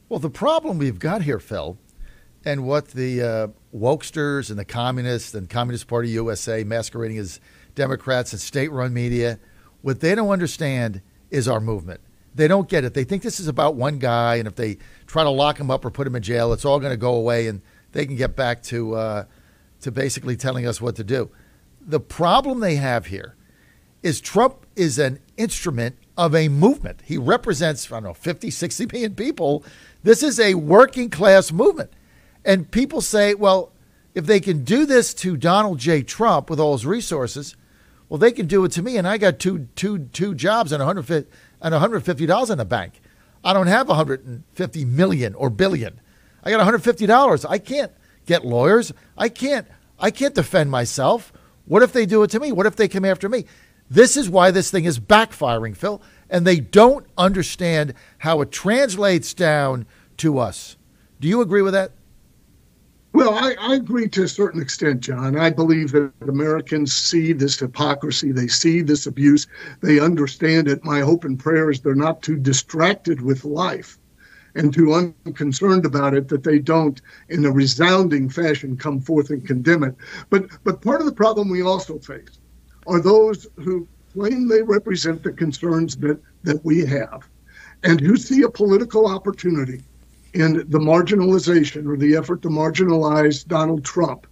Well, the problem we've got here, Phil, and what the wokesters and the communists and Communist Party USA masquerading as Democrats and state-run media, what they don't understand is our movement. They don't get it. They think this is about one guy, and if they try to lock him up or put him in jail, it's all going to go away, and they can get back to basically telling us what to do. The problem they have here is Trump is an instrument of a movement. He represents, I don't know, 50, 60 million people. This is a working class movement. And people say, well, if they can do this to Donald J. Trump with all his resources, well, they can do it to me. And I got two jobs and $150 in the bank. I don't have 150 million or billion. I got $150. I can't get lawyers. I can't defend myself. What if they do it to me? What if they come after me? This is why this thing is backfiring, Phil, and they don't understand how it translates down to us. Do you agree with that? Well, I agree to a certain extent, John. I believe that Americans see this hypocrisy. They see this abuse. They understand it. My hope and prayer is they're not too distracted with life and too unconcerned about it that they don't, in a resounding fashion, come forth and condemn it. But part of the problem we also face are those who claim they represent the concerns that we have and who see a political opportunity in the marginalization or the effort to marginalize Donald Trump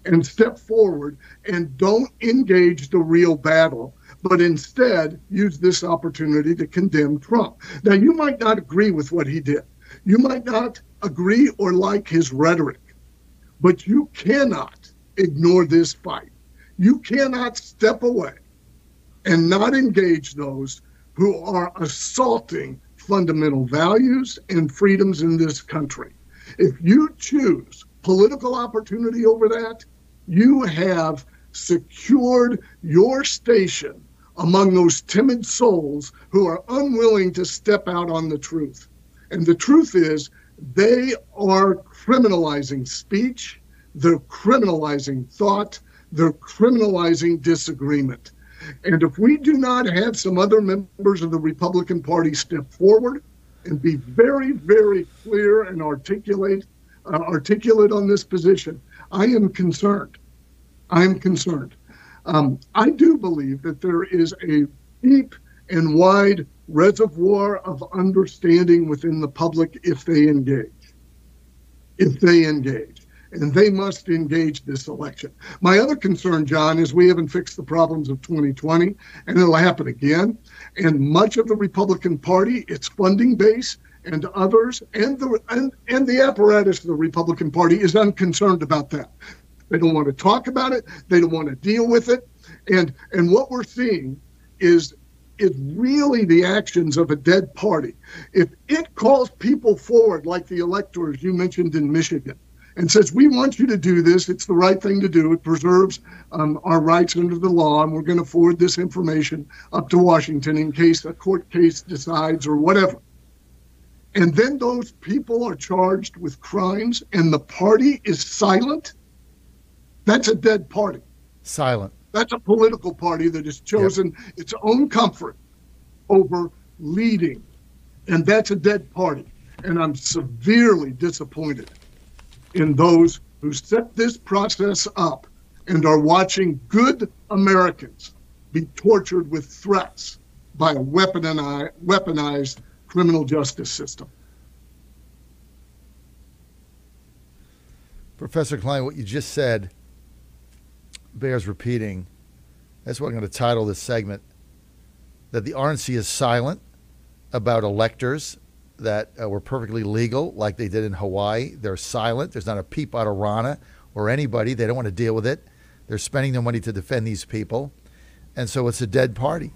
and step forward and don't engage the real battle, but instead use this opportunity to condemn Trump. Now, you might not agree with what he did. You might not agree or like his rhetoric, but you cannot ignore this fight. You cannot step away and not engage those who are assaulting fundamental values and freedoms in this country. If you choose political opportunity over that, you have secured your station among those timid souls who are unwilling to step out on the truth. And the truth is, they are criminalizing speech, they're criminalizing thought, they're criminalizing disagreement. And if we do not have some other members of the Republican Party step forward and be very, very clear and articulate on this position, I am concerned. I am concerned. I do believe that there is a deep and wide reservoir of understanding within the public if they engage. If they engage. And they must engage this election. My other concern, John, is we haven't fixed the problems of 2020, and it'll happen again. And much of the Republican Party, its funding base, and others, and the apparatus of the Republican Party is unconcerned about that. They don't want to talk about it. They don't want to deal with it. And what we're seeing is really the actions of a dead party. If it calls people forward, like the electors you mentioned in Michigan, and says, we want you to do this, it's the right thing to do, it preserves our rights under the law, and we're going to forward this information up to Washington in case a court case decides or whatever. And then those people are charged with crimes and the party is silent, that's a dead party. Silent. That's a political party that has chosen its own comfort over leading, and that's a dead party. And I'm severely disappointed in those who set this process up and are watching good Americans be tortured with threats by a weaponized criminal justice system. Professor Kline, what you just said bears repeating. That's what I'm going to title this segment, that the RNC is silent about electors that were perfectly legal, like they did in Hawaii. They're silent. There's not a peep out of Rana or anybody. They don't want to deal with it. They're spending their money to defend these people. And so it's a dead party.